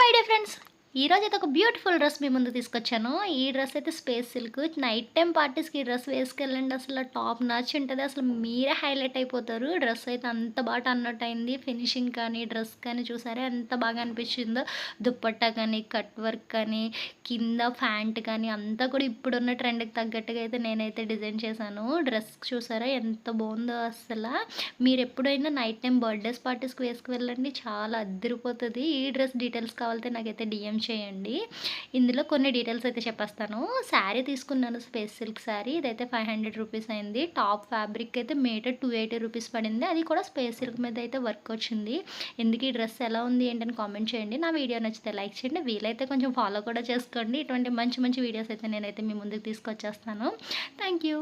Hi dear friends. ఈరోజు అయితే ఒక బ్యూటిఫుల్ డ్రెస్ మీ ముందు తీసుకొచ్చాను. ఈ డ్రెస్ అయితే స్పేస్ సిల్క్. నైట్ టైమ్ పార్టీస్‌కి ఈ డ్రెస్ వేసుకెళ్ళండి. అసలు టాప్ నాచ్ ఉంటది. అసలు మీరే హైలైట్ అయిపోతారు. డ్రెస్ అయితే అంత బాగా టర్న్ అవుట్ అయింది. ఫినిషింగ్ కానీ, డ్రెస్ కానీ చూసారా ఎంత బాగా అనిపించిందో. దుపట్టా కానీ, కట్ వర్క్ కానీ, కింద ఫ్యాంట్ కానీ అంతా కూడా ఇప్పుడున్న ట్రెండ్‌కి తగ్గట్టుగా అయితే నేనైతే డిజైన్ చేశాను. డ్రెస్ చూసారా ఎంత బాగుందో అస్సల. మీరెప్పుడైనా నైట్ టైమ్ బర్త్‌డేస్ పార్టీస్‌కి వేసుకు వెళ్ళండి. చాలా అద్దిరిపోతది. ఈ డ్రెస్ డీటెయిల్స్ కావాలితే నాకైతే డీఎం చేయండి. ఇందులో కొన్ని డీటెయిల్స్ అయితే చెప్పేస్తాను. శారీ తీసుకున్నాను స్పేస్ సిల్క్ శారీ. ఇదైతే 500 రూపీస్ అయింది. టాప్ ఫ్యాబ్రిక్ అయితే మీటర్ 280 రూపీస్ పడింది. అది కూడా స్పేస్ సిల్క్ మీద అయితే వర్క్ వచ్చింది. ఇందుకు ఈ డ్రెస్ ఎలా ఉంది ఏంటని కామెంట్ చేయండి. నా వీడియో నచ్చితే లైక్ చేయండి. వీలైతే కొంచెం ఫాలో కూడా చేసుకోండి. ఇటువంటి మంచి మంచి వీడియోస్ అయితే నేనైతే మీ ముందుకు తీసుకొచ్చేస్తాను. Thank you.